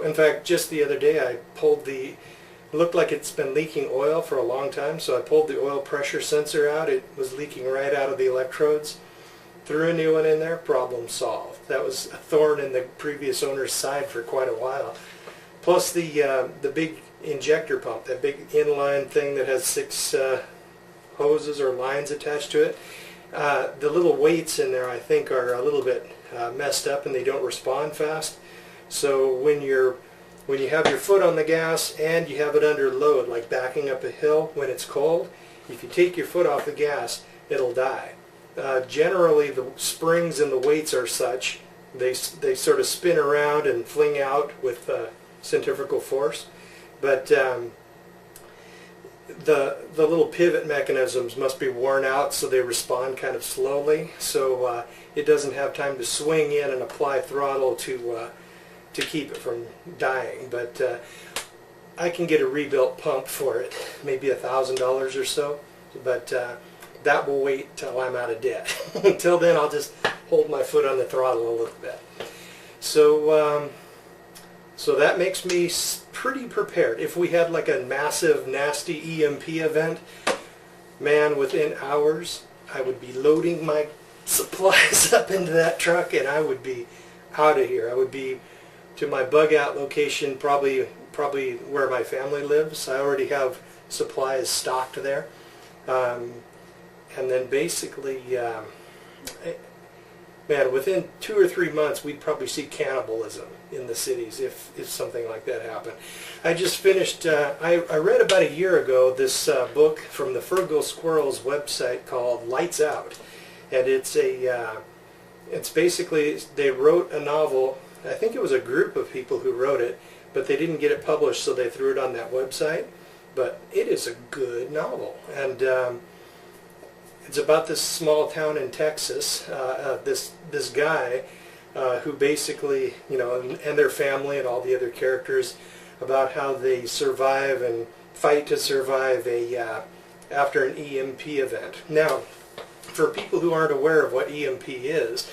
So in fact, just the other day I pulled it looked like it's been leaking oil for a long time, so I pulled the oil pressure sensor out. It was leaking right out of the electrodes. Threw a new one in there, problem solved. That was a thorn in the previous owner's side for quite a while. Plus the big injector pump, that big inline thing that has 6 hoses or lines attached to it. The little weights in there, I think, are a little bit messed up and they don't respond fast. So when you have your foot on the gas and you have it under load, like backing up a hill when it's cold, if you take your foot off the gas, it'll die. Generally, the springs and the weights are such, they sort of spin around and fling out with centrifugal force. But the little pivot mechanisms must be worn out, so they respond kind of slowly. So it doesn't have time to swing in and apply throttle to keep it from dying. But I can get a rebuilt pump for it, maybe $1,000 or so. But that will wait till I'm out of debt. Until then, I'll just hold my foot on the throttle a little bit. So, so that makes me pretty prepared. If we had like a massive, nasty EMP event, man, within hours, I would be loading my supplies up into that truck, and I would be out of here. I would be to my bug out location, probably where my family lives. I already have supplies stocked there. And then basically, man, within 2 or 3 months, we'd probably see cannibalism in the cities if something like that happened. I just finished, I read about a year ago this book from the Fergal Squirrels website called Lights Out. And it's basically, they wrote a novel. I think it was a group of people who wrote it, but they didn't get it published, so they threw it on that website. But it is a good novel. And it's about this small town in Texas, this guy who basically, you know, and their family and all the other characters, about how they survive and fight to survive after an EMP event. Now, for people who aren't aware of what EMP is,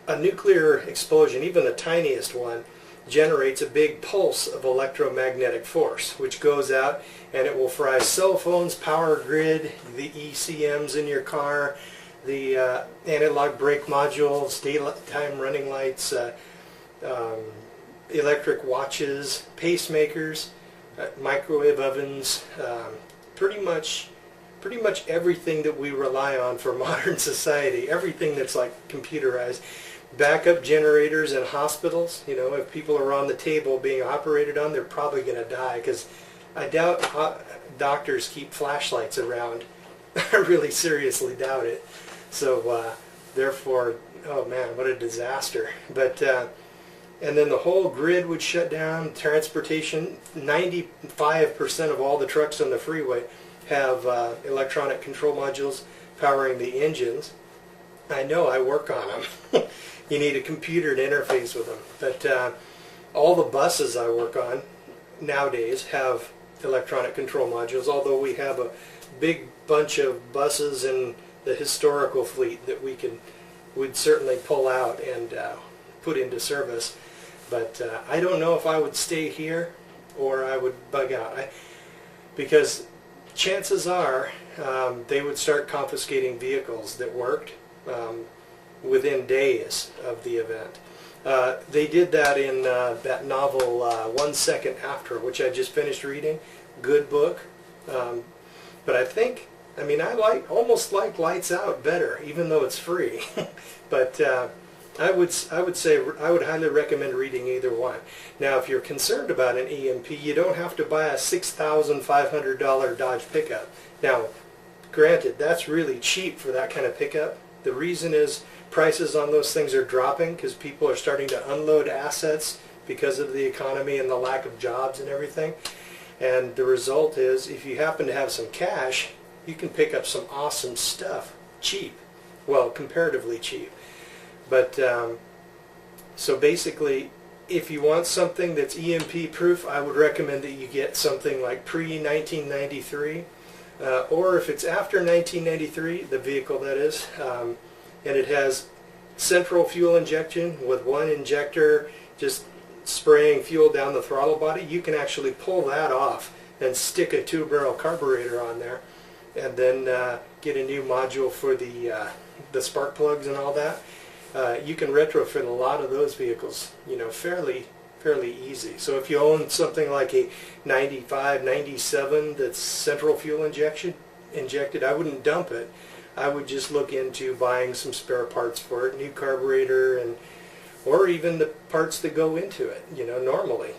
a nuclear explosion, even the tiniest one, generates a big pulse of electromagnetic force, which goes out and it will fry cell phones, power grid, the ECMs in your car, the analog brake modules, daytime running lights, electric watches, pacemakers, microwave ovens, pretty much everything that we rely on for modern society, everything that's like computerized. Backup generators in hospitals, you know, if people are on the table being operated on, they're probably going to die, because I doubt doctors keep flashlights around. I really seriously doubt it. So therefore, oh man, what a disaster. But and then the whole grid would shut down. Transportation, 95% of all the trucks on the freeway have electronic control modules powering the engines. I know, I work on them. You need a computer to interface with them. But all the buses I work on nowadays have electronic control modules, although we have a big bunch of buses in the historical fleet that we'd certainly pull out and put into service. But I don't know if I would stay here or I would bug out. Because chances are they would start confiscating vehicles that worked within days of the event. They did that in that novel 1 Second After, which I just finished reading. Good book. But I mean, I almost like Lights Out better, even though it's free. But I would say I would highly recommend reading either one. Now, if you're concerned about an EMP, you don't have to buy a $6,500 Dodge pickup. Now, granted, that's really cheap for that kind of pickup. The reason is prices on those things are dropping because people are starting to unload assets because of the economy and the lack of jobs and everything. And the result is, if you happen to have some cash, you can pick up some awesome stuff cheap. Well, comparatively cheap. But so basically, if you want something that's EMP proof, I would recommend that you get something like pre-1993, or if it's after 1993, the vehicle that is, and it has central fuel injection with one injector, just spraying fuel down the throttle body, you can actually pull that off and stick a 2-barrel carburetor on there, and then get a new module for the spark plugs and all that. You can retrofit a lot of those vehicles, you know, fairly easy. So if you own something like a 95, 97 that's central fuel injected, I wouldn't dump it. I would just look into buying some spare parts for it, new carburetor, and or even the parts that go into it. You know, normally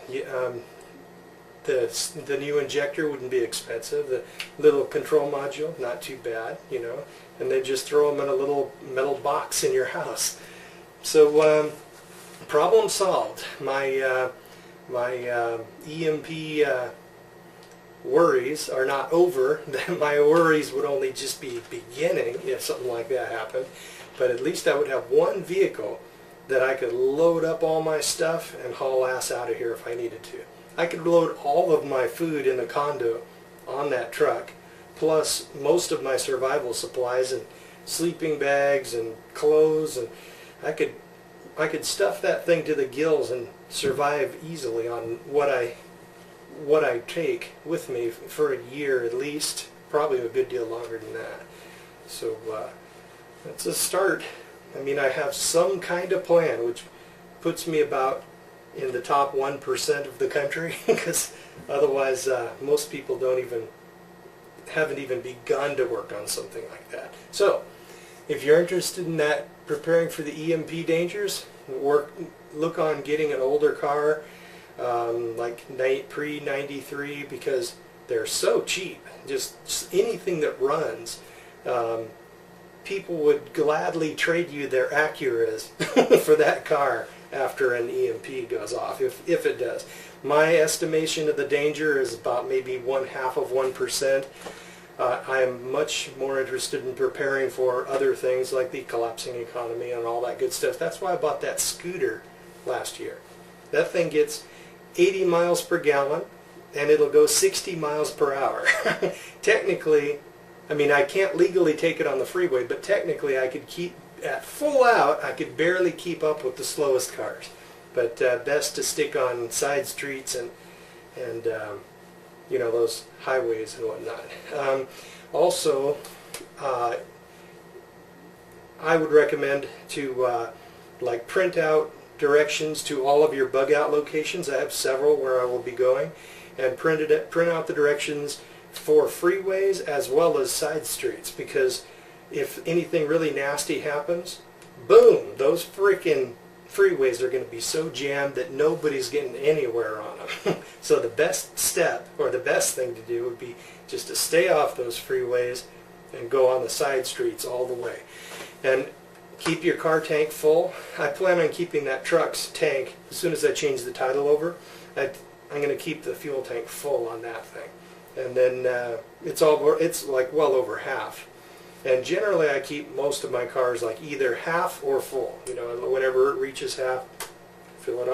the new injector wouldn't be expensive. The little control module, not too bad, you know, and then just throw them in a little metal box in your house. So problem solved. My EMP worries are not over. My worries would only just be beginning if something like that happened. But at least I would have one vehicle that I could load up all my stuff and haul ass out of here if I needed to. I could load all of my food in the condo on that truck, plus most of my survival supplies and sleeping bags and clothes, and I could stuff that thing to the gills and survive easily on what I take with me for a year at least, probably a good deal longer than that. So that's a start. I mean, I have some kind of plan, which puts me about in the top 1% of the country, because otherwise most people haven't even begun to work on something like that. So if you're interested in that, preparing for the EMP dangers, look on getting an older car, like pre-93, because they're so cheap. Just anything that runs, people would gladly trade you their Acuras for that car after an EMP goes off, if it does. My estimation of the danger is about maybe 0.5%. I am much more interested in preparing for other things like the collapsing economy and all that good stuff. That's why I bought that scooter last year. That thing gets 80 miles per gallon and it'll go 60 miles per hour. Technically, I mean, I can't legally take it on the freeway, but technically I could keep at full out, I could barely keep up with the slowest cars. But best to stick on side streets and you know, those highways and whatnot. Also, I would recommend to like print out directions to all of your bug out locations. I have several where I will be going, and print out the directions for freeways as well as side streets, because if anything really nasty happens, boom, those freaking freeways are going to be so jammed that nobody's getting anywhere on them. So the best step, or the best thing to do, would be just to stay off those freeways and go on the side streets all the way. And keep your car tank full. I plan on keeping that truck's tank, as soon as I change the title over, I'm going to keep the fuel tank full on that thing. And then it's like well over half. And generally I keep most of my cars like either half or full. You know, whenever it reaches half, fill it up.